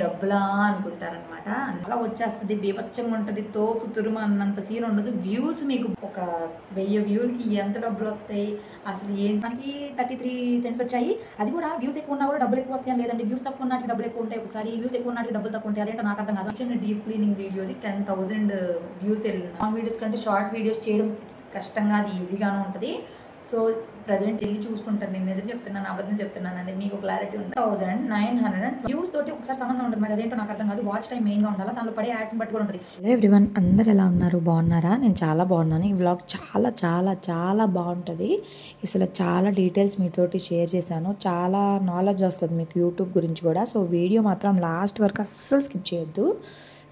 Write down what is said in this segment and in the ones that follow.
డబ్బులా అనుకుంటారనమాట. అలా వచ్చేస్తుంది, బీభత్సంగా ఉంటుంది, తోపు తురుము అన్నంత సీన్ ఉండదు. వ్యూస్ మీకు ఒక 1000 వ్యూలకి ఎంత డబ్బులు వస్తాయి అసలు ఏంటి? మనకి 33 సెంట్స్ వచ్చాయి. అది కూడా వ్యూస్ ఎక్కువ ఉన్నా కూడా డబ్బులు ఎక్కువ వస్తాయని లేదండి. వ్యూస్ తక్కువ ఉన్నట్టు డబ్బులు ఎక్కువ ఉంటాయి, ఒకసారి వ్యూస్ ఎక్కువ ఉన్నట్టు డబ్బులు తక్కువ ఉంటాయి. అదేంటో నాకు అర్థం కాదు. చిన్న డీప్ క్లీనింగ్ వీడియోది 10,000 వ్యూస్ వెళ్ళిన లాంగ్ వీడియోస్ కంటే షార్ట్ వీడియోస్ చేయడం కష్టంగా, అది ఈజీగానే ఉంటుంది. సో ప్రజెంట్ వెళ్ళి చూసుకుంటాను. నేను నిజం చెప్తున్నాను అబద్ధం చెప్తున్నాను అనేది మీకు క్లారిటీ ఉంది. 1900 వ్యూస్ తోటి ఒకసారి సంబంధం ఉంటుంది. మరి అదేంటో నాకు అర్థం కాదు. వాచ్ టైం మెయిన్గా ఉండాలి, దానిలో పడే యాడ్స్ బట్టి కూడా ఉంటుంది. హలో ఎవ్రీవన్, అందరు ఎలా ఉన్నారు? బాగున్నారా? నేను చాలా బాగున్నాను. ఈ వ్లాగ్ చాలా చాలా చాలా బాగుంటుంది. అసలు చాలా డీటెయిల్స్ మీతోటి షేర్ చేశాను. చాలా నాలెడ్జ్ వస్తుంది మీకు యూట్యూబ్ గురించి కూడా. సో వీడియో మాత్రం లాస్ట్ వరకు అస్సలు స్కిప్ చేయొద్దు.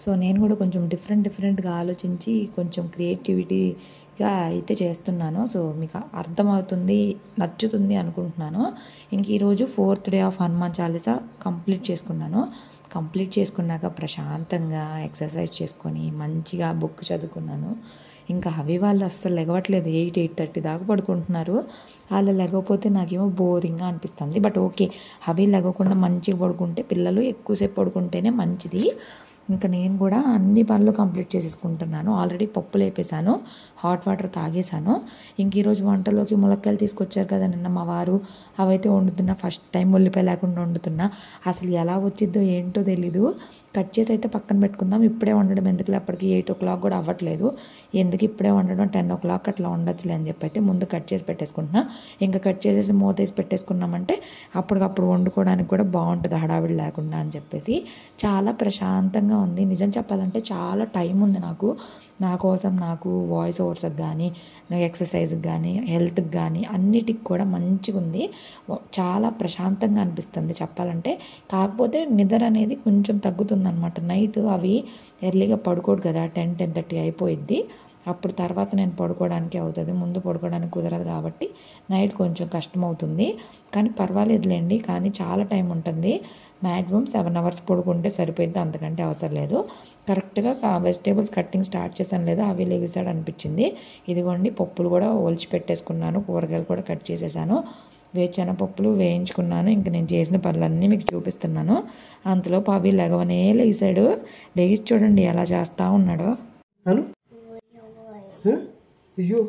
సో నేను కూడా కొంచెం డిఫరెంట్గా ఆలోచించి కొంచెం క్రియేటివిటీగా అయితే చేస్తున్నాను. సో మీకు అర్థమవుతుంది, నచ్చుతుంది అనుకుంటున్నాను. ఇంక ఈరోజు 4th day of Hanuman Chalisa complete చేసుకున్నాను. కంప్లీట్ చేసుకున్నాక ప్రశాంతంగా ఎక్సర్సైజ్ చేసుకొని మంచిగా బుక్ చదువుకున్నాను. ఇంకా అవి వాళ్ళు అస్సలు లెగవట్లేదు, 8-8:30 దాకా పడుకుంటున్నారు. వాళ్ళు లెగకపోతే నాకేమో బోరింగ్గా అనిపిస్తుంది. బట్ ఓకే, అవి లెగకుండా మంచిగా పడుకుంటే, పిల్లలు ఎక్కువసేపు పడుకుంటేనే మంచిది. ఇంకా నేను కూడా అన్ని పనులు కంప్లీట్ చేసేసుకుంటున్నాను. ఆల్రెడీ పప్పు లేపేశాను, హాట్ వాటర్ తాగేశాను. ఇంక ఈరోజు వంటలోకి ములక్కాయలు తీసుకొచ్చారు కదా నిన్న మా వారు, అవైతే వండుతున్నా. ఫస్ట్ టైం ఉల్లిపాయ లేకుండా వండుతున్నా. అసలు ఎలా వచ్చిద్దో ఏంటో తెలీదు. కట్ చేసి అయితే పక్కన పెట్టుకుందాం. ఇప్పుడే వండడం ఎందుకులే, అప్పటికి 8 o'clock కూడా అవ్వట్లేదు. ఎందుకు ఇప్పుడే వండడం, 10 o'clock అట్లా ఉండొచ్చులే అని చెప్పి అయితే ముందు కట్ చేసి పెట్టేసుకుంటున్నా. ఇంకా కట్ చేసేసి మూతేసి పెట్టేసుకున్నామంటే అప్పటికప్పుడు వండుకోవడానికి కూడా బాగుంటుంది, హడావిడి లేకుండా అని చెప్పేసి. చాలా ప్రశాంతంగా ఉంది. నిజం చెప్పాలంటే చాలా టైం ఉంది నాకు, నా కోసం, నాకు వాయిస్ ఓవర్స్కి కానీ, నాకు ఎక్సర్సైజ్కి కానీ, హెల్త్కి కానీ అన్నిటికి కూడా మంచిగా ఉంది. చాలా ప్రశాంతంగా అనిపిస్తుంది చెప్పాలంటే. కాకపోతే నిద్ర అనేది కొంచెం తగ్గుతుంది అనమాట. నైట్ అవి ఎర్లీగా పడుకోడు కదా, 10-10:30 అయిపోయిద్ది. అప్పుడు తర్వాత నేను పడుకోవడానికి అవుతుంది, ముందు పడుకోవడానికి కుదరదు కాబట్టి నైట్ కొంచెం కష్టం అవుతుంది. కానీ పర్వాలేదులేండి, కానీ చాలా టైం ఉంటుంది. మ్యాక్సిమం 7 hours పడుకుంటే సరిపోయింది, అంతకంటే అవసరం లేదు. కరెక్ట్గా వెజిటేబుల్స్ కట్టింగ్ స్టార్ట్ చేశాను లేదా అవి లెగిసాడు అనిపించింది. ఇదిగోండి పప్పులు కూడా ఒలిచి పెట్టేసుకున్నాను, కూరగాయలు కూడా కట్ చేసేసాను, వేరుశనగపప్పులు వేయించుకున్నాను. ఇంక నేను చేసిన పనులన్నీ మీకు చూపిస్తున్నాను. అంతలోపు అవి లెగవనే లేసాడు. లెగిసి చూడండి ఎలా చేస్తూ ఉన్నాడో. అయ్యో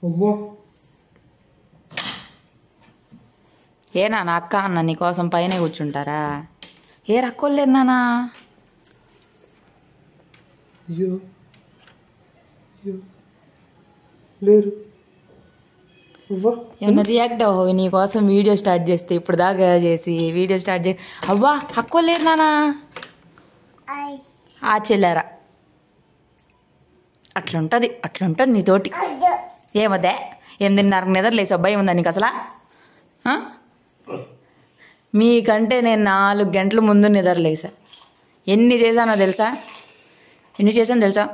అవ్వా, ఏ నాన్న అక్క అన్న నీకోసం పైన కూర్చుంటారా? ఏ రక్కోలేరు నాన్న. అయ్యో అయ్యో లేరు. అవ్వా ఏమన్నా రియాక్ట్ అవ్వవి నీకోసం వీడియో స్టార్ట్ చేస్తే, ఇప్పుడు దాకా చేసి వీడియో స్టార్ట్ చేసి అవ్వా హక్కోలేరు నాన్న. ఆ చెల్లారా అట్లుంటుంది నీతోటి. ఏమదే 8:30 నిద్రలేసి అబ్బాయి ఉందా నీకు అసలు? మీకంటే నేను 4 గంటల ముందు నిద్రలేసా. ఎన్ని చేశానో తెలుసా? ఎన్ని చేశాను తెలుసా?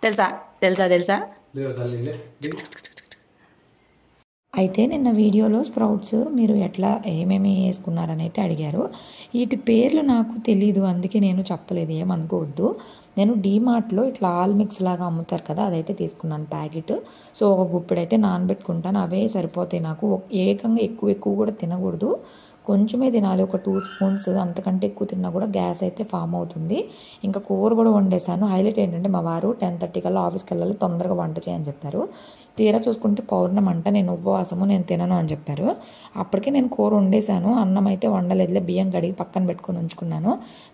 తెలుసా తెలుసా తెలుసా అయితే నిన్న వీడియోలో స్ప్రౌట్స్ మీరు ఎట్లా ఏమేమి వేసుకున్నారని అయితే అడిగారు. వీటి పేర్లు నాకు తెలీదు, అందుకే నేను చెప్పలేదు, ఏమనుకోవద్దు. నేను డీమార్ట్లో ఇట్లా ఆల్ మిక్స్ లాగా అమ్ముతారు కదా, అదైతే తీసుకున్నాను ప్యాకెట్. సో ఒక గుప్పెడైతే నానబెట్టుకుంటాను, అవే సరిపోతాయి నాకు. ఏకంగా ఎక్కువ కూడా తినకూడదు, కొంచెమే తినాలి, ఒక 2 spoons. అంతకంటే ఎక్కువ తిన్నా కూడా గ్యాస్ అయితే ఫామ్ అవుతుంది. ఇంకా కూర కూడా వండేసాను. హైలైట్ ఏంటంటే మా వారు 10:30 కల్లా ఆఫీస్కి వెళ్ళాలి, తొందరగా వంట చేయని చెప్పారు. తీరా చూసుకుంటే పౌర్ణమి అంట, నేను ఉపవాసము, నేను తినను అని చెప్పారు. అప్పటికే నేను కూర వండేసాను, అన్నం అయితే వండలేదులే, బియ్యం కడిగి పక్కన పెట్టుకొని ఉంచుకున్నాను.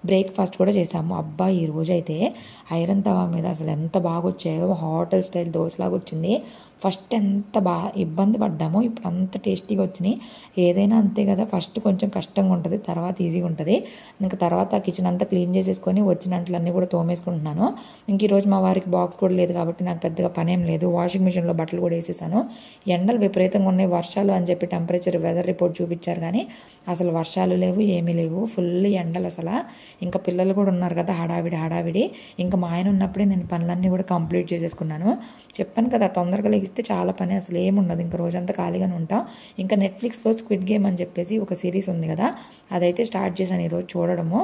బ్రేక్ఫాస్ట్ కూడా చేసాము. అబ్బా ఈ రోజైతే ఐరన్ తవా మీద అసలు ఎంత బాగా వచ్చాయో, హోటల్ స్టైల్ దోశలాగా వచ్చింది. ఫస్ట్ ఎంత బాగా ఇబ్బంది పడ్డామో, ఇప్పుడు అంత టేస్టీగా వచ్చినాయి. ఏదైనా అంతే కదా, ఫస్ట్ కొంచెం కష్టంగా ఉంటుంది, తర్వాత ఈజీగా ఉంటుంది. ఇంకా తర్వాత కిచెన్ అంతా క్లీన్ చేసేసుకొని వచ్చినట్లన్నీ కూడా తోమేసుకుంటున్నాను. ఇంక ఈరోజు మా వారికి బాక్స్ కూడా లేదు కాబట్టి నాకు పెద్దగా పనేం లేదు. వాషింగ్ మిషన్లో బట్టలు కూడా వేసేసాను. ఎండలు విపరీతంగా ఉన్నాయి, వర్షాలు అని చెప్పి టెంపరేచర్ వెదర్ రిపోర్ట్ చూపించారు, కానీ అసలు వర్షాలు లేవు, ఏమీ లేవు, ఫుల్ ఎండలు అసలు. ఇంకా పిల్లలు కూడా ఉన్నారు కదా, హడావిడి. ఇంకా మా ఆయన ఉన్నప్పుడే నేను పనులన్నీ కూడా కంప్లీట్ చేసేసుకున్నాను. చెప్పాను కదా, తొందరగా లెగిస్తే చాలా పని, అసలు ఏముండదు, ఇంకా రోజంతా ఖాళీగానే ఉంటాం. ఇంకా నెట్ఫ్లిక్స్లో స్క్విడ్ గేమ్ అని చెప్పేసి ఒక సిరీస్ ఉంది కదా, అదైతే స్టార్ట్ చేశాను ఈరోజు చూడడము.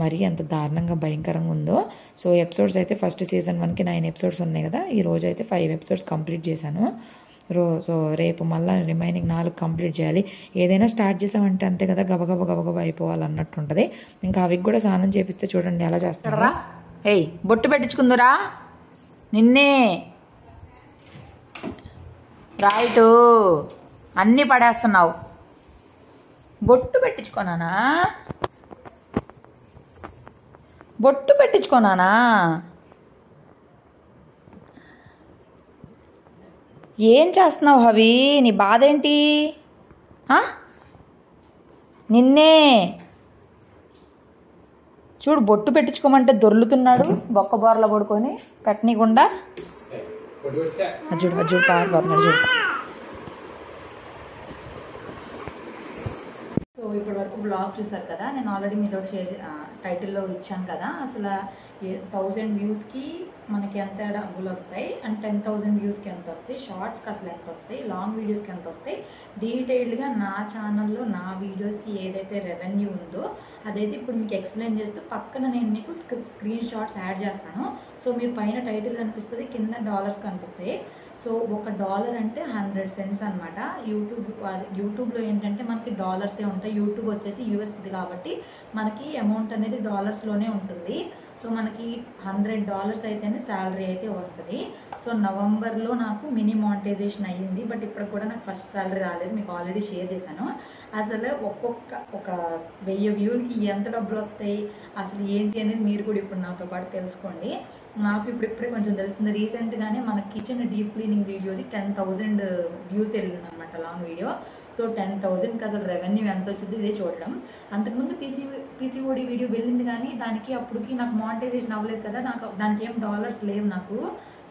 మరీ ఎంత దారుణంగా భయంకరంగా ఉందో. సో ఎపిసోడ్స్ అయితే ఫస్ట్ సీజన్ 1కి 9 episodes ఉన్నాయి కదా, ఈ రోజు అయితే 5 episodes కంప్లీట్ చేశాను. సో రేపు మళ్ళీ రిమైనింగ్ 4 కంప్లీట్ చేయాలి. ఏదైనా స్టార్ట్ చేసామంటే అంతే కదా, గబగబా అయిపోవాలన్నట్టు ఉంటుంది. ఇంకా అవి కూడా స్నానం చేపిస్తే చూడండి ఎలా చేస్తారా. ఏయ్ బొట్టు పెట్టించుకుందురా నిన్నే, రైటు అన్నీ పడేస్తున్నావు. బొట్టు పెట్టించుకోనానా, బొట్టు పెట్టించుకోనానా. ఏం చేస్తున్నావు హవి, నీ బాధ ఏంటి? నిన్నే చూడు, బొట్టు పెట్టించుకోమంటే దొర్లుతున్నాడు బొక్క బోర్ల పడుకొని పెట్టనీకుండా. చూడు పారిపోతున్నాడు చూడు. సో ఇప్పటి వరకు బ్లాగ్ చూసారు కదా, నేను ఆల్రెడీ మీతో టైటిల్లో ఇచ్చాను కదా, అసలు 1000 వ్యూస్కి మనకి ఎంత డబ్బులు వస్తాయి అండ్ 10,000 వ్యూస్కి ఎంత వస్తాయి, షార్ట్స్కి అసలు ఎంత వస్తాయి, లాంగ్ వీడియోస్కి ఎంత వస్తాయి, డీటెయిల్డ్గా నా ఛానల్లో నా వీడియోస్కి ఏదైతే రెవెన్యూ ఉందో అదైతే ఇప్పుడు మీకు ఎక్స్ప్లెయిన్ చేస్తూ పక్కన నేను మీకు స్క్రీన్ షాట్స్ యాడ్ చేస్తాను. సో మీరు పైన టైటిల్ కనిపిస్తుంది, కింద డాలర్స్ కనిపిస్తాయి. సో $1 అంటే 100 cents అనమాట. యూట్యూబ్లో ఏంటంటే మనకి డాలర్సే ఉంటాయి. యూట్యూబ్ వచ్చేసి యూఎస్ది కాబట్టి మనకి అమౌంట్ అనేది డాలర్స్లోనే ఉంటుంది. సో మనకి $100 అయితేనే శాలరీ అయితే వస్తుంది. సో నవంబర్లో నాకు మినీ మానిటైజేషన్ అయ్యింది, బట్ ఇప్పుడు కూడా నాకు ఫస్ట్ శాలరీ రాలేదు, మీకు ఆల్రెడీ షేర్ చేశాను. అసలు ఒక 1000 వ్యూలకి ఎంత డబ్బులు వస్తాయి అసలు ఏంటి అనేది మీరు కూడా ఇప్పుడు నాతో పాటు తెలుసుకోండి. నాకు ఇప్పుడే కొంచెం తెలుస్తుంది. రీసెంట్గానే మన కిచెన్ డీప్ క్లీనింగ్ వీడియోది 10,000 వ్యూస్ వెళ్ళింది అనమాట, లాంగ్ వీడియో. సో 10,000కి అసలు రెవెన్యూ ఎంత వచ్చిందో ఇదే చూడడం. అంతకుముందు పీసీఓడి వీడియో వెళ్ళింది కానీ దానికి అప్పటికి నాకు మానిటైజేషన్ అవ్వలేదు కదా, దానికి ఏం డాలర్స్ లేవు నాకు.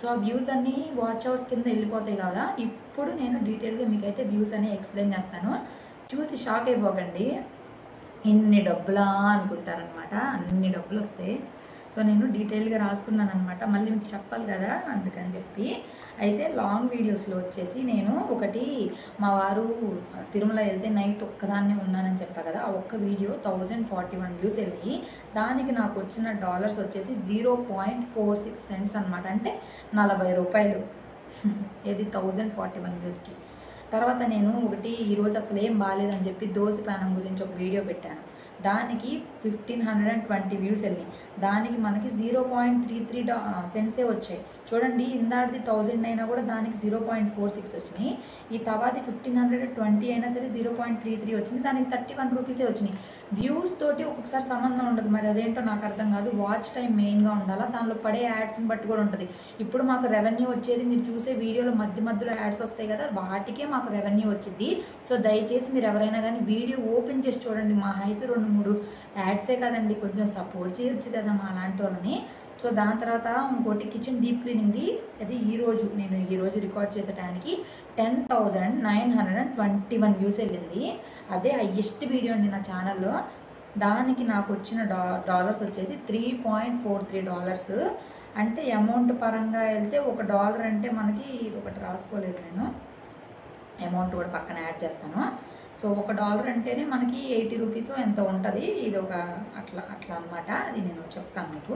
సో ఆ వ్యూస్ అన్నీ వాచ్ అవర్స్ కింద వెళ్ళిపోతాయి కదా. ఇప్పుడు నేను డీటెయిల్గా మీకైతే వ్యూస్ అన్నీ ఎక్స్ప్లెయిన్ చేస్తాను, చూసి షాక్ అయిపోకండి. ఇన్ని డబ్బులా అనుకుంటారనమాట, అన్ని డబ్బులు వస్తాయి. సో నేను డీటెయిల్గా రాసుకున్నాను అనమాట, మళ్ళీ మీకు చెప్పాలి కదా అందుకని చెప్పి. అయితే లాంగ్ వీడియోస్లో వచ్చేసి నేను ఒకటి, మా వారు తిరుమల వెళ్తే నైట్ ఒక్కదాన్నే ఉన్నానని చెప్పా కదా, ఆ ఒక్క వీడియో 1041 వ్యూస్ వెళ్ళి దానికి నాకు వచ్చిన డాలర్స్ వచ్చేసి 0.46 cents అనమాట, అంటే 40 రూపాయలు. ఇది 1041 వ్యూస్కి. తర్వాత నేను ఒకటి ఈరోజు అసలు ఏం బాగాలేదని చెప్పి దోశ ప్యానం గురించి ఒక వీడియో పెట్టాను, దానికి 1520 వ్యూస్ వెళ్ళినాయి. దానికి మనకి 0.33 cents వచ్చాయి. చూడండి, ఇందాడిది 1000 అయినా కూడా దానికి 0.46 వచ్చినాయి. ఈ తవాది 1520 అయినా సరే 0.33 వచ్చింది, దానికి 31 రూపీసే వచ్చినాయి. వ్యూస్ తోటి ఒక్కొక్కసారి సంబంధం ఉండదు, మరి అదేంటో నాకు అర్థం కాదు. వాచ్ టైం మెయిన్గా ఉండాలా, దానిలో పడే యాడ్స్ని బట్టి కూడా ఉంటుంది. ఇప్పుడు మాకు రెవెన్యూ వచ్చేది మీరు చూసే వీడియోలో మధ్యలో యాడ్స్ వస్తాయి కదా, వాటికే మాకు రెవెన్యూ వచ్చింది. సో దయచేసి మీరు ఎవరైనా కానీ వీడియో ఓపెన్ చేసి చూడండి. మా అయితే 2-3 యాడ్సే కదండి, కొంచెం సపోర్ట్ చేయొచ్చు కదా మా అలాంటి వాళ్ళని. సో దాని తర్వాత ఇంకోటి కిచెన్ డీప్ క్లీనింగ్ది, అది నేను ఈరోజు రికార్డ్ చేసే టైంకి 10,921 వ్యూస్ వెళ్ళింది. అదే హయ్యెస్ట్ వీడియో అండి నా ఛానల్లో. దానికి నాకు వచ్చిన డాలర్స్ వచ్చేసి $3.43. అంటే అమౌంట్ పరంగా వెళ్తే $1 అంటే మనకి, ఇది ఒకటి రాసుకోలేదు నేను, అమౌంట్ కూడా పక్కన యాడ్ చేస్తాను. సో $1 అంటేనే మనకి 80 రూపీస్ ఎంత ఉంటుంది. ఇది ఒక అట్లా అనమాట, అది నేను చెప్తాను మీకు.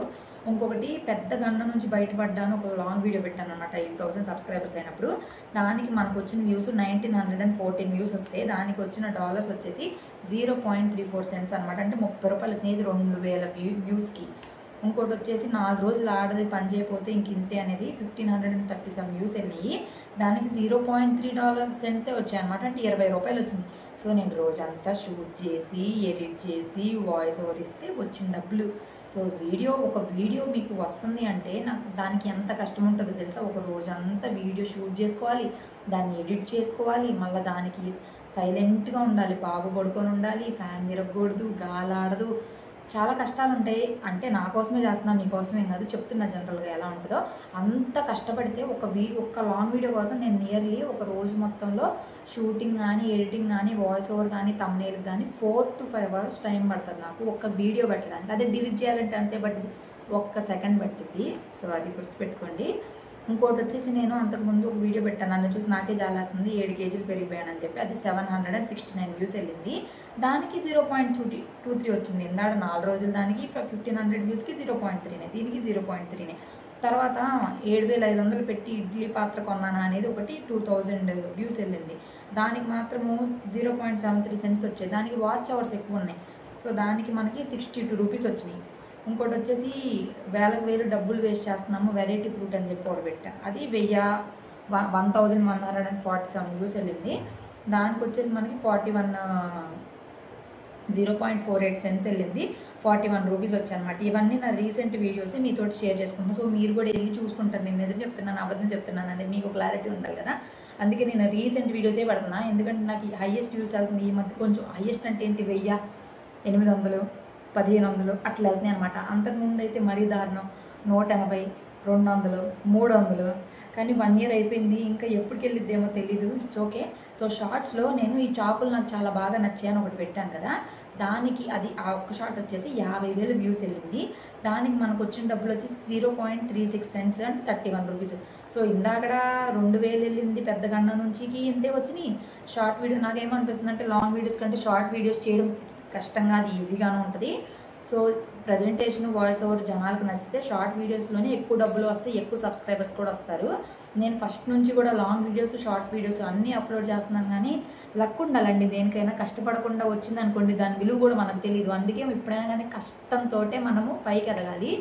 ఇంకొకటి పెద్ద గండ నుంచి బయటపడ్డాను, ఒక లాంగ్ వీడియో పెట్టాను అనమాట 8,000 సబ్స్క్రైబర్స్ అయినప్పుడు. దానికి మనకు వచ్చిన వ్యూస్ 1914 వ్యూస్ వస్తే దానికి వచ్చిన డాలర్స్ వచ్చేసి 0.34 cents అనమాట, అంటే 30 రూపాయలు వచ్చినాయి. ఇది 2000 వ్యూస్కి. ఇంకోటి వచ్చేసి 4 రోజులు ఆడది పని చేయకపోతే ఇంక ఇంతే అనేది 1537 వ్యూస్ వెళ్ళినాయి. దానికి 0.3 cents వచ్చాయి అనమాట, అంటే 20 రూపాయలు వచ్చింది. సో నేను రోజంతా షూట్ చేసి ఎడిట్ చేసి వాయిస్ ఓవర్ ఇస్తే వచ్చిన డబ్బులు. సో ఒక వీడియో మీకు వస్తుంది అంటే నాకు దానికి ఎంత కష్టం ఉంటుందో తెలుసా. ఒక రోజంతా వీడియో షూట్ చేసుకోవాలి, దాన్ని ఎడిట్ చేసుకోవాలి, మళ్ళీ దానికి సైలెంట్గా ఉండాలి, బాబు పడుకొని ఉండాలి, ఫ్యాన్ తిరగకూడదు, గాలాడదు, చాలా కష్టాలు ఉంటాయి. అంటే నా కోసమే చేస్తున్నా, మీకోసమేం కాదు, చెప్తున్నా జనరల్గా ఎలా ఉంటుందో. అంత కష్టపడితే ఒక లాంగ్ వీడియో కోసం నేను నియర్లీ ఒక రోజు మొత్తంలో షూటింగ్ కానీ, ఎడిటింగ్ కానీ, వాయిస్ ఓవర్ కానీ, థంబ్నెయిల్ కానీ 4 to 5 hours టైం పడుతుంది నాకు ఒక వీడియో పెట్టడానికి. అదే డిలీట్ చేయాలంటే అంతసేపు పట్టింది, 1 సెకండ్ పట్టింది. సో అది గుర్తుపెట్టుకోండి. ఇంకోటి వచ్చేసి నేను అంతకుముందు ఒక వీడియో పెట్టాను, నన్ను చూసి నాకే జాలేస్తుంది, 7 kgs పెరిగిపోయానని చెప్పి. అది 769 వ్యూస్ వెళ్ళింది. దానికి 0.23 వచ్చింది. ఇందాడ 4 రోజులు దానికి 1500 వ్యూస్కి 0.3, దీనికి 0.3. తర్వాత 7,500 పెట్టి ఇడ్లీ పాత్ర కొన్నానా అనేది ఒకటి 2000 వ్యూస్ వెళ్ళింది. దానికి మాత్రము 0.73 సెంట్స్ వచ్చాయి. దానికి వాచ్ అవర్స్ ఎక్కువ ఉన్నాయి. సో దానికి మనకి 62 రూపీస్ వచ్చినాయి. ఇంకోటి వచ్చేసి వేలకు వేలు డబ్బులు వేస్ట్ చేస్తున్నాము వెరైటీ ఫ్రూట్ అని చెప్పి ఒకటి పెట్టా. అది 1147 వ్యూస్ వెళ్ళింది. దానికి వచ్చేసి మనకి 0.48 సెంట్స్ వెళ్ళింది. 41 రూపీస్ వచ్చాయన్నమాట. ఇవన్నీ నా రీసెంట్ వీడియోస్ మీతో షేర్ చేసుకుంటాను. సో మీరు కూడా వెళ్ళి చూసుకుంటారు నేను నిజం చెప్తున్నాను అబద్ధం చెప్తున్నాను అనేది మీకు క్లారిటీ ఉండాలి కదా. అందుకే నేను రీసెంట్ వీడియోసే పెడుతున్నా. ఎందుకంటే నాకు హైయెస్ట్ వ్యూస్ వెళ్తుంది ఈ మధ్య. కొంచెం హైయెస్ట్ అంటే ఏంటి 1000, 800, 1500 అట్లా వెళ్తున్నాయి అనమాట. అంతకుముందు అయితే మరీ దారుణం 180, 200, 300. కానీ 1 ఇయర్ అయిపోయింది, ఇంకా ఎప్పటికి వెళ్ళిద్దేమో తెలీదు. It's okay. సో షార్ట్స్లో నేను ఈ చాకులు నాకు చాలా బాగా నచ్చాయని ఒకటి పెట్టాను కదా, దానికి అది ఆ ఒక్క షార్ట్ వచ్చేసి 50,000 వ్యూస్ వెళ్ళింది. దానికి మనకు వచ్చిన డబ్బులు వచ్చి 0.36 సెంట్స్ అంటే 31 రూపీస్. సో ఇందాకడ 2,000 వెళ్ళింది పెద్ద గండ నుంచి ఇంతే వచ్చినాయి. షార్ట్ వీడియో నాకేమనిపిస్తుంది అంటే లాంగ్ వీడియోస్ కంటే షార్ట్ వీడియోస్ చేయడం కష్టంగా అది ఈజీగానే ఉంటుంది. సో ప్రజెంటేషన్ వాయిస్ ఓవర్ జనాలకు నచ్చితే షార్ట్ వీడియోస్లోనే ఎక్కువ డబ్బులు వస్తాయి, ఎక్కువ సబ్స్క్రైబర్స్ కూడా వస్తారు. నేను ఫస్ట్ నుంచి కూడా లాంగ్ వీడియోస్ షార్ట్ వీడియోస్ అన్నీ అప్లోడ్ చేస్తున్నాను. కానీ లక్ ఉండాలండి దేనికైనా. కష్టపడకుండా వచ్చిందనుకోండి దాని విలువ కూడా మనకు తెలియదు. అందుకే ఎప్పుడైనా కానీ కష్టంతో మనము పైకి ఎదగాలి.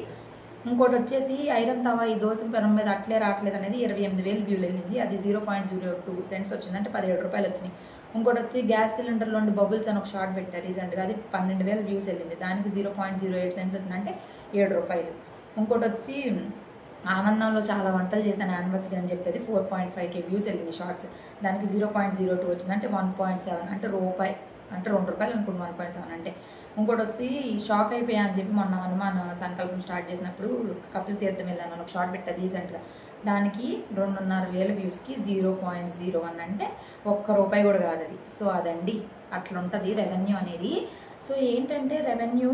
ఇంకోటి వచ్చేసి ఐరన్ తవా ఈ దోశ పెనం మీద అట్లే రావట్లేదు అనేది 28,000 వ్యూలు వెళ్ళింది. అది 0.02 సెంట్స్ వచ్చిందంటే 17 రూపాయలు వచ్చినాయి. ఇంకోటి వచ్చి గ్యాస్ సిలిండర్లో ఉండి బబుల్స్ అని ఒక షార్ట్ పెట్టారు రీసెంట్గా, అది 12,000 వ్యూస్ వెళ్ళింది. దానికి 0.08 సెంట్స్ వచ్చిందంటే 7 రూపాయలు. ఇంకోటి వచ్చి ఆనందంలో చాలా వంటలు చేశాను యానివర్సరీ అని చెప్పేది 4.5K వ్యూస్ వెళ్ళింది షార్ట్స్. దానికి 0.02 వచ్చిందంటే 1.7 అంటే రూపాయి అంటే 2 రూపాయలు అనుకుంటున్నాను 1.7 అంటే. ఇంకోటి వచ్చి షాక్ అయిపోయా అని చెప్పి మొన్న హనుమాన్ సంకల్పం స్టార్ట్ చేసినప్పుడు కపిల్ తీర్థం వెళ్ళాను అని ఒక షార్ట్ పెట్టా రీసెంట్గా. దానికి 2,500 వ్యూస్కి 0.01 అంటే 1 రూపాయి కూడా కాదు అది. సో అదండి అట్లా ఉంటుంది రెవెన్యూ అనేది. సో ఏంటంటే రెవెన్యూ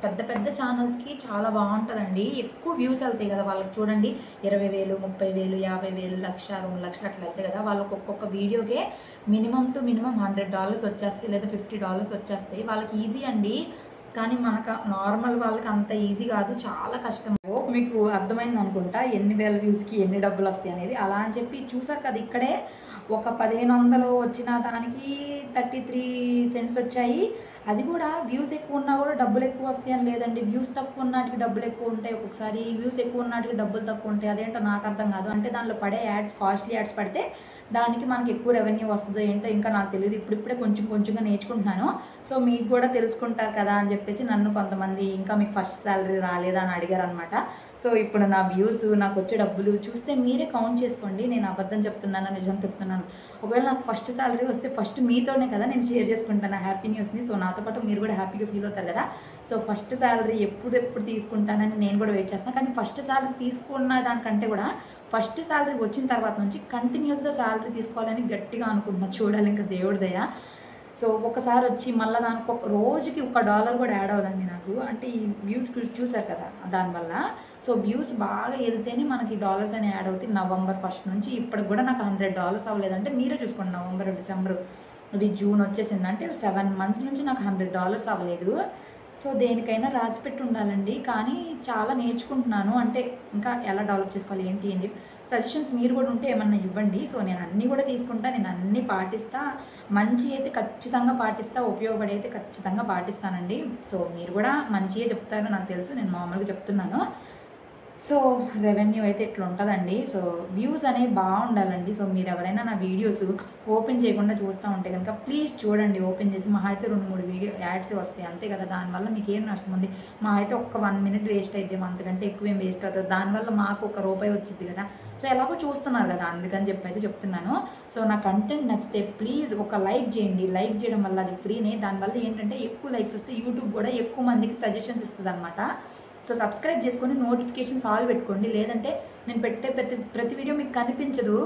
పెద్ద పెద్ద ఛానల్స్కి చాలా బాగుంటుందండి. ఎక్కువ వ్యూస్ వెళ్తాయి కదా వాళ్ళకి. చూడండి 20,000, 30,000, 50,000, 1,00,000, 2,00,000 అట్లా వెళ్తాయి కదా. వాళ్ళకి ఒక్కొక్క వీడియోకే మినిమం టు మినిమం $100 వచ్చేస్తాయి లేదా $50 వచ్చేస్తాయి. వాళ్ళకి ఈజీ అండి. కానీ మనకు నార్మల్ వాళ్ళకి అంత ఈజీ కాదు, చాలా కష్టం. మీకు అర్థమైంది అనుకుంటా ఎన్ని వేల వ్యూస్కి ఎన్ని డబ్బులు వస్తాయి అనేది. అలా అని చెప్పి చూసారు కదా ఇక్కడే ఒక 1,500 వచ్చిన దానికి 33 సెంట్స్ వచ్చాయి. అది కూడా వ్యూస్ ఎక్కువ ఉన్నా కూడా డబ్బులు ఎక్కువ వస్తాయి అని లేదండి. వ్యూస్ తక్కువ ఉన్నటికి డబ్బులు ఎక్కువ ఉంటాయి ఒక్కొక్కసారి, వ్యూస్ ఎక్కువ ఉన్నటికి డబ్బులు తక్కువ ఉంటాయి. అదేంటో నాకు అర్థం కాదు. అంటే దానిలో పడే యాడ్స్ కాస్ట్లీ యాడ్స్ పడితే దానికి మనకి ఎక్కువ రెవెన్యూ వస్తుందో ఏంటో ఇంకా నాకు తెలియదు. ఇప్పుడిప్పుడే కొంచెం కొంచెంగా నేర్చుకుంటున్నాను. సో మీకు కూడా తెలుసుకుంటారు కదా అని చెప్పేసి నన్ను కొంతమంది ఇంకా మీకు ఫస్ట్ శాలరీ రాలేదా అని అడిగారు అనమాట. సో ఇప్పుడు నా వ్యూస్ నాకు వచ్చే డబ్బులు చూస్తే మీరే కౌంట్ చేసుకోండి. నేను అబద్ధం చెప్తున్నాను నిజం చెప్తున్నాను. ఒకవేళ నాకు ఫస్ట్ శాలరీ వస్తే ఫస్ట్ మీతోనే కదా నేను షేర్ చేసుకుంటాను హ్యాపీ న్యూస్ని. సో నాతో పాటు మీరు కూడా హ్యాపీగా ఫీల్ అవుతారు కదా. సో ఫస్ట్ శాలరీ ఎప్పుడు తీసుకుంటానని నేను కూడా వెయిట్ చేస్తాను. కానీ ఫస్ట్ శాలరీ తీసుకున్న దానికంటే కూడా ఫస్ట్ శాలరీ వచ్చిన తర్వాత నుంచి కంటిన్యూస్గా శాలరీ తీసుకోవాలని గట్టిగా అనుకుంటున్నాను. చూడాలి ఇంకా దేవుడి దయ. సో ఒకసారి వచ్చి మళ్ళీ దానికి ఒక రోజుకి $1 కూడా యాడ్ అవ్వదండి నాకు. అంటే ఈ వ్యూస్ చూసారు కదా దానివల్ల. సో వ్యూస్ బాగా వెళ్తేనే మనకి డాలర్స్ అని యాడ్ అవుతాయి. నవంబర్ 1 నుంచి ఇప్పటికి కూడా నాకు $100 అవ్వలేదంటే మీరే చూసుకోండి. నవంబర్, డిసెంబర్, ఇది జూన్ వచ్చేసిందంటే 7 మంత్స్ నుంచి నాకు $100 అవ్వలేదు. సో దేనికైనా రాసిపెట్టి ఉండాలండి. కానీ చాలా నేర్చుకుంటున్నాను. అంటే ఇంకా ఎలా డెవలప్ చేసుకోవాలి ఏంటి అని సజెషన్స్ మీరు కూడా ఉంటే ఏమన్నా ఇవ్వండి. సో నేను అన్నీ కూడా తీసుకుంటా, నేను అన్నీ పాటిస్తా. మంచి అయితే ఖచ్చితంగా పాటిస్తా, ఉపయోగపడి అయితే ఖచ్చితంగా పాటిస్తానండి. సో మీరు కూడా మంచిగా చెప్తారో నాకు తెలుసు, నేను మామూలుగా చెప్తున్నాను. సో రెవెన్యూ అయితే ఇట్లా ఉంటుందండి. సో వ్యూస్ అనేవి బాగుండాలండి. సో మీరు ఎవరైనా నా వీడియోస్ ఓపెన్ చేయకుండా చూస్తూ ఉంటే కనుక ప్లీజ్ చూడండి. ఓపెన్ చేసి మా అయితే 2-3 వీడియో యాడ్స్ వస్తాయి అంతే కదా. దానివల్ల మీకు ఏం నష్టం ఉంది? మా అయితే ఒక్క 1 మినిట్ వేస్ట్ అయితే అంతకంటే ఎక్కువ ఏం వేస్ట్ అవుతుంది. దానివల్ల మాకు ₹1 వచ్చింది కదా. సో ఎలాగో చూస్తున్నారు కదా, అందుకని చెప్పి అయితే చెప్తున్నాను. సో నా కంటెంట్ నచ్చితే ప్లీజ్ ఒక లైక్ చేయండి. లైక్ చేయడం వల్ల అది ఫ్రీనే. దానివల్ల ఏంటంటే ఎక్కువ లైక్స్ వస్తే యూట్యూబ్ కూడా ఎక్కువ మందికి సజెషన్స్ ఇస్తుంది అనమాట. సో సబ్స్క్రైబ్ చేసుకొని నోటిఫికేషన్స్ ఆల్ పెట్టుకోండి. లేదంటే నేను పెట్టే ప్రతి వీడియో మీకు కనిపించదు.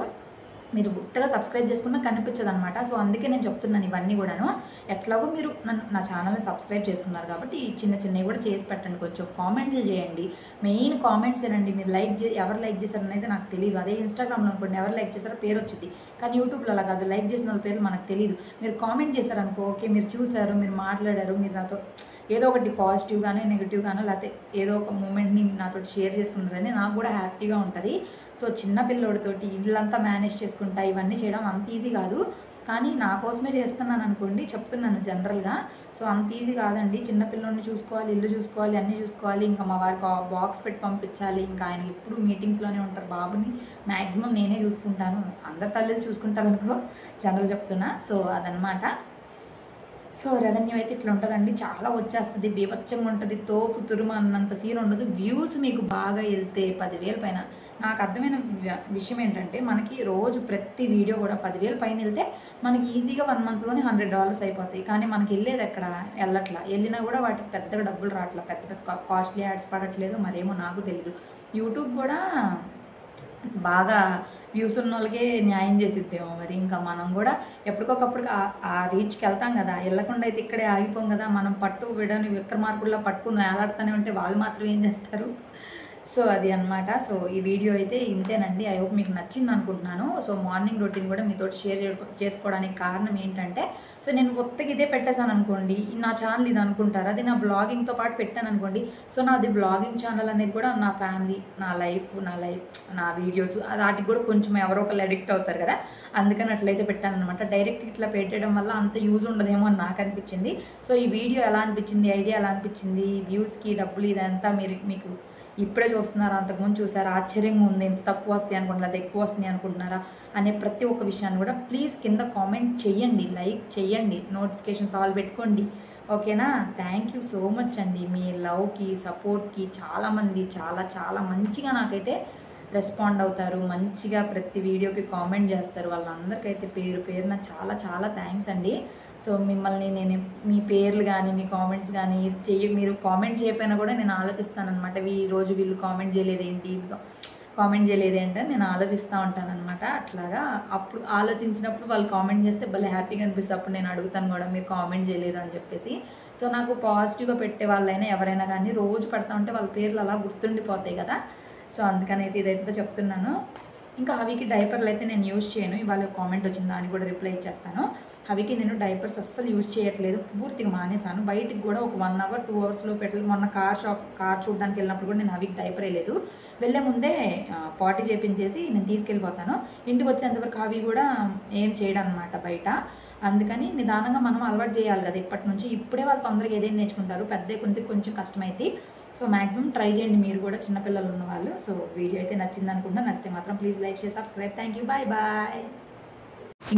మీరు గుర్తుగా సబ్స్క్రైబ్ చేసుకున్నా కనిపించదు అనమాట. సో అందుకే నేను చెప్తున్నాను ఇవన్నీ కూడాను. ఎట్లాగో మీరు నా ఛానల్ని సబ్స్క్రైబ్ చేసుకున్నారు కాబట్టి చిన్నవి కూడా చేసి పెట్టండి. కొంచెం కామెంట్లు చేయండి. మెయిన్ కామెంట్స్ ఏనండి. మీరు ఎవరు లైక్ చేశారనేది నాకు తెలియదు. అదే ఇన్స్టాగ్రామ్లో అనుకోండి ఎవరు లైక్ చేశారో పేరు వచ్చింది. కానీ యూట్యూబ్లో అలా కాదు. లైక్ చేసిన వాళ్ళ పేర్లు మనకు తెలియదు. మీరు కామెంట్ చేశారనుకో, ఓకే మీరు చూసారు, మీరు మాట్లాడారు, మీరు నాతో ఏదో ఒకటి పాజిటివ్ గానో నెగిటివ్ గానో లేకపోతే ఏదో ఒక మూమెంట్ని నాతో షేర్ చేసుకున్నారని నాకు కూడా హ్యాపీగా ఉంటుంది. సో చిన్న పిల్లోడితోటి ఇల్లంతా మేనేజ్ చేసుకుంటా ఇవన్నీ చేయడం అంత ఈజీ కాదు. కానీ నా కోసమే చేస్తున్నాను అనుకోండి, చెప్తున్నాను జనరల్గా. సో అంత ఈజీ కాదండి. చిన్నపిల్లని చూసుకోవాలి, ఇల్లు చూసుకోవాలి, అన్నీ చూసుకోవాలి. ఇంకా మా వారికి బాక్స్ పెట్టి పంపించాలి. ఇంకా ఆయన ఎప్పుడు మీటింగ్స్లోనే ఉంటారు. బాబుని మ్యాక్సిమం నేనే చూసుకుంటాను. అందరు తల్లిలు చూసుకుంటారు అనుకో, జనరల్ చెప్తున్నా. సో అదనమాట. సో రెవెన్యూ అయితే ఇట్లా ఉంటుందండి. చాలా వచ్చేస్తుంది, బీభత్సంగా ఉంటుంది. తోపు తురుము అన్నంత సీన్ ఉండదు. వ్యూస్ మీకు బాగా వెళ్తే 10,000 పైన. నాకు అర్థమైన విషయం ఏంటంటే, మనకి రోజు ప్రతి వీడియో కూడా 10,000 పైన వెళ్తే మనకి ఈజీగా 1 మంత్లోనే $100 అయిపోతాయి. కానీ మనకి వెళ్ళేది ఎక్కడ వెళ్ళట్లా. వెళ్ళినా కూడా వాటికి పెద్దగా డబ్బులు రావట్లా. పెద్ద పెద్ద కాస్ట్లీ యాడ్స్ పడట్లేదు. మరేమో నాకు తెలీదు. యూట్యూబ్ కూడా బాగా వ్యూస్ ఉన్న వాళ్ళకే న్యాయం చేసిద్దేమో మరి. ఇంకా మనం కూడా ఎప్పటికొకప్పుడు ఆ రీచ్కి వెళ్తాం కదా. వెళ్ళకుండా అయితే ఇక్కడే ఆగిపోం కదా. మనం పట్టు విడని విక్రమార్కుల్లో పట్టుకుని వేలాడుతూనే ఉంటే వాళ్ళు మాత్రం ఏం చేస్తారు. సో అది అనమాట. సో ఈ వీడియో అయితే ఇంతేనండి. ఐ హోప్ మీకు నచ్చింది అనుకుంటున్నాను. సో మార్నింగ్ రొటీన్ కూడా మీతో షేర్ చేసుకోవడానికి కారణం ఏంటంటే, సో నేను కొత్తగా ఇదే పెట్టేశాను అనుకోండి, నా ఛానల్ ఇది అనుకుంటారు. అది నా బ్లాగింగ్తో పాటు పెట్టాను అనుకోండి. సో నాది బ్లాగింగ్ ఛానల్ అనేది కూడా నా ఫ్యామిలీ, నా లైఫ్ నా వీడియోస్ వాటికి కూడా కొంచెం ఎవరో ఒకళ్ళు అడిక్ట్ అవుతారు కదా. అందుకని అట్లయితే పెట్టాను అనమాట. డైరెక్ట్ ఇట్లా పెట్టడం వల్ల అంత యూజ్ ఉండదేమో అని నాకు అనిపించింది. సో ఈ వీడియో ఎలా అనిపించింది, ఐడియా ఎలా అనిపించింది, వ్యూస్కి డబ్బులు ఇదంతా మీకు ఇప్పుడే చూస్తున్నారా, అంతకుముందు చూసారా, ఆశ్చర్యంగా ఉంది, ఎంత తక్కువ వస్తాయి అనుకుంటున్నారా, అది ఎక్కువ వస్తున్నాయి అనుకుంటున్నారా అనే ప్రతి ఒక్క విషయాన్ని కూడా ప్లీజ్ కింద కామెంట్ చేయండి, లైక్ చేయండి, నోటిఫికేషన్స్ ఆల్ పెట్టుకోండి. ఓకేనా? థ్యాంక్ యూ సో మచ్ అండి. మీ లవ్కి, సపోర్ట్కి చాలామంది చాలా మంచిగా నాకైతే రెస్పాండ్ అవుతారు. మంచిగా ప్రతి వీడియోకి కామెంట్ చేస్తారు. వాళ్ళందరికైతే పేరున చాలా థ్యాంక్స్ అండి. సో మిమ్మల్ని నేను మీ పేర్లు కానీ మీ కామెంట్స్ కానీ మీరు కామెంట్ చేయకపోయినా కూడా నేను ఆలోచిస్తానమాట. ఈరోజు వీళ్ళు కామెంట్ చేయలేదేంటి అని నేను ఆలోచిస్తూ ఉంటానన్నమాట. అట్లాగా అప్పుడు ఆలోచించినప్పుడు వాళ్ళు కామెంట్ చేస్తే భలే హ్యాపీగా అనిపిస్తుంది. అప్పుడు నేను అడుగుతాను కూడా, మీరు కామెంట్ చేయలేదు అని చెప్పేసి. సో నాకు పాజిటివ్గా పెట్టే వాళ్ళైనా ఎవరైనా కానీ రోజు పెడతా ఉంటే వాళ్ళ పేర్లు అలా గుర్తుండిపోతాయి కదా. సో అందుకని అయితే ఇదైతే చెప్తున్నాను. ఇంకా హవికి డైపర్లు అయితే నేను యూజ్ చేయను. ఇవాళ కామెంట్ వచ్చింది, దానికి కూడా రిప్లై ఇచ్చేస్తాను. హవికి నేను డైపర్స్ అస్సలు యూజ్ చేయట్లేదు, పూర్తిగా మానేశాను. బయటికి కూడా ఒక 1 అవర్ 2 అవర్స్లో మొన్న కార్ చూడడానికి వెళ్ళినప్పుడు కూడా నేను హవికి డైపర్ వేయలేదు. వెళ్ళే ముందే పార్టీ చేపించేసి నేను తీసుకెళ్ళిపోతాను. ఇంటికి వచ్చేంతవరకు హవి కూడా ఏం చేయడం అనమాట బయట. అందుకని నిదానంగా మనం అలవాటు చేయాలి కదా ఇప్పటి నుంచి. ఇప్పుడే వాళ్ళు తొందరగా ఏదైనా నేర్చుకుంటారు, పెద్ద కొంచెం కష్టమైతే. సో మ్యాక్సిమం ట్రై చేయండి మీరు కూడా, చిన్నపిల్లలు ఉన్నవాళ్ళు. సో వీడియో అయితే నచ్చింది అనుకుంటున్నా. నచ్చితే మాత్రం ప్లీజ్ లైక్ చేసి సబ్స్క్రైబ్. Thank you, bye.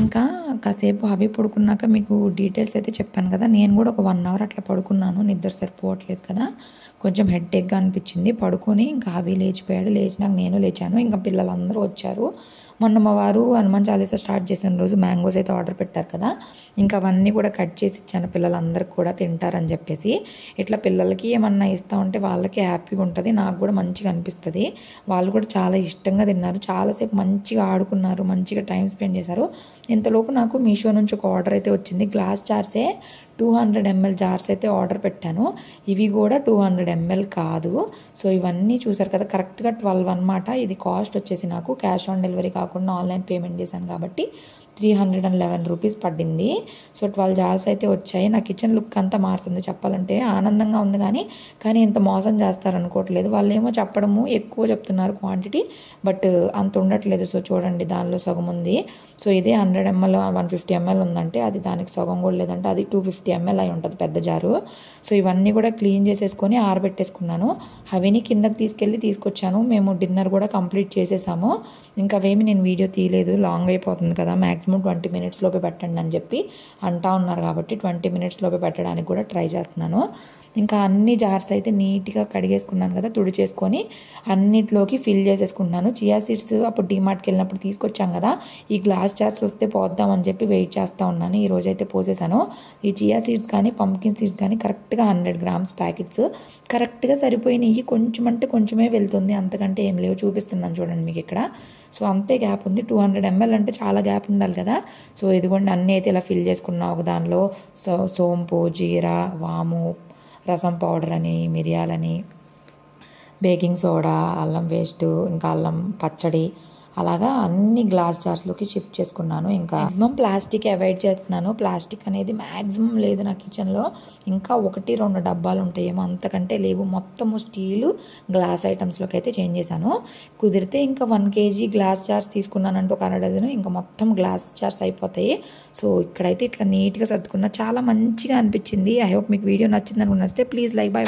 ఇంకా కాసేపు హవి పడుకున్నాక మీకు డీటెయిల్స్ అయితే చెప్పాను కదా. నేను కూడా ఒక 1 అవర్ అట్లా పడుకున్నాను. నిద్ర సరిపోవట్లేదు కదా, కొంచెం హెడ్ఏక్గా అనిపించింది. పడుకొని ఇంకా హవి లేచిపోయాడు. లేచినాక నేను లేచాను. ఇంకా పిల్లలందరూ వచ్చారు. మొన్న మా వారు హనుమాన్ చాలీసా స్టార్ట్ చేసిన రోజు మ్యాంగోస్ అయితే ఆర్డర్ పెట్టారు కదా, ఇంకా అవన్నీ కూడా కట్ చేసి ఇచ్చాను. పిల్లలందరికీ కూడా తింటారని చెప్పేసి. ఇట్లా పిల్లలకి ఏమన్నా ఇస్తూ ఉంటే వాళ్ళకి హ్యాపీగా ఉంటుంది, నాకు కూడా మంచిగా అనిపిస్తుంది. వాళ్ళు కూడా చాలా ఇష్టంగా తిన్నారు. చాలాసేపు మంచిగా ఆడుకున్నారు, మంచిగా టైం స్పెండ్ చేశారు. ఇంతలోపు నాకు మీషో నుంచి ఒక ఆర్డర్ అయితే వచ్చింది. గ్లాస్ జార్సే 200 ml జార్స్ అయితే ఆర్డర్ పెట్టాను. ఇవి కూడా 200 ml కాదు. సో ఇవన్నీ చూసారు కదా, కరెక్ట్గా 12 అనమాట. ఇది కాస్ట్ వచ్చేసి నాకు క్యాష్ ఆన్ డెలివరీ కాకుండా ఆన్లైన్ పేమెంట్ చేశాను కాబట్టి 311 రూపీస్ పడింది. సో 12 జార్స్ అయితే వచ్చాయి. నా కిచెన్ లుక్ అంతా మారుతుంది చెప్పాలంటే. ఆనందంగా ఉంది కానీ ఇంత మోసం చేస్తారనుకోవట్లేదు. వాళ్ళు ఏమో చెప్పడము ఎక్కువ చెప్తున్నారు క్వాంటిటీ, బట్ అంత ఉండట్లేదు. సో చూడండి, దానిలో సగం ఉంది. సో ఇదే 100 ml 150 ml ఉందంటే అది దానికి సగం కూడా లేదంటే అది 250 ml అయి ఉంటుంది పెద్ద జారు. సో ఇవన్నీ కూడా క్లీన్ చేసేసుకొని ఆరబెట్టేసుకున్నాను. అవిని కిందకి తీసుకొచ్చాను. మేము డిన్నర్ కూడా కంప్లీట్ చేసేసాము. ఇంకా అవేమి నేను వీడియో తీయలేదు, లాంగ్ అయిపోతుంది కదా. మ్యాక్సిమం 20 minutes లోపే పెట్టండి అని చెప్పి అంటా ఉన్నారు కాబట్టి 20 minutes లోపే పెట్టడానికి కూడా ట్రై చేస్తున్నాను. ఇంకా అన్ని జార్స్ అయితే నీట్గా కడిగేసుకున్నాను కదా, తుడిచేసుకొని అన్నిట్లోకి ఫిల్ చేసేసుకున్నాను. చియా సీడ్స్ అప్పుడు డీమార్ట్కి వెళ్ళినప్పుడు తీసుకొచ్చాం కదా, ఈ గ్లాస్ జార్స్ వస్తే పోద్దామని చెప్పి వెయిట్ చేస్తూ ఉన్నాను. ఈ రోజైతే పోసేసాను. ఈ చియా సీడ్స్ కానీ పంప్కిన్ సీడ్స్ కానీ కరెక్ట్గా 100 grams ప్యాకెట్స్ కరెక్ట్గా సరిపోయినాయి. కొంచెం అంటే కొంచెమే వెళ్తుంది, అంతకంటే ఏం లేవు. చూపిస్తున్నాను చూడండి మీకు ఇక్కడ. సో అంతే గ్యాప్ ఉంది. 200 ml అంటే చాలా గ్యాప్ ఉండాలి కదా. సో ఇదిగోండి అన్నీ అయితే ఇలా ఫిల్ చేసుకున్నాం. ఒక దానిలో సోంపు, జీరా, వాము, రసం పౌడర్ అని, మిరియాలని, బేకింగ్ సోడా, అల్లం పేస్ట్, ఇంకా అల్లం పచ్చడి, అలాగా అన్ని గ్లాస్ జార్స్లోకి షిఫ్ట్ చేసుకున్నాను. ఇంకా మ్యాక్సిమం ప్లాస్టిక్ అవాయిడ్ చేస్తున్నాను. ప్లాస్టిక్ అనేది మ్యాక్సిమం లేదు నా కిచెన్లో. ఇంకా 1-2 డబ్బాలు ఉంటాయేమో, అంతకంటే లేవు. మొత్తము స్టీలు గ్లాస్ ఐటమ్స్లోకి అయితే చేంజ్ చేశాను. కుదిరితే ఇంకా 1 kg గ్లాస్ జార్స్ తీసుకున్నానంటే ఒక 1/2 డజన్ ఇంకా మొత్తం గ్లాస్ జార్స్ అయిపోతాయి. సో ఇక్కడైతే ఇట్లా నీట్గా సర్దుకున్నా, చాలా మంచిగా అనిపించింది. ఐ హోప్ మీకు వీడియో నచ్చింది అనుకుని, నచ్చితే ప్లీజ్ లైక్, బై.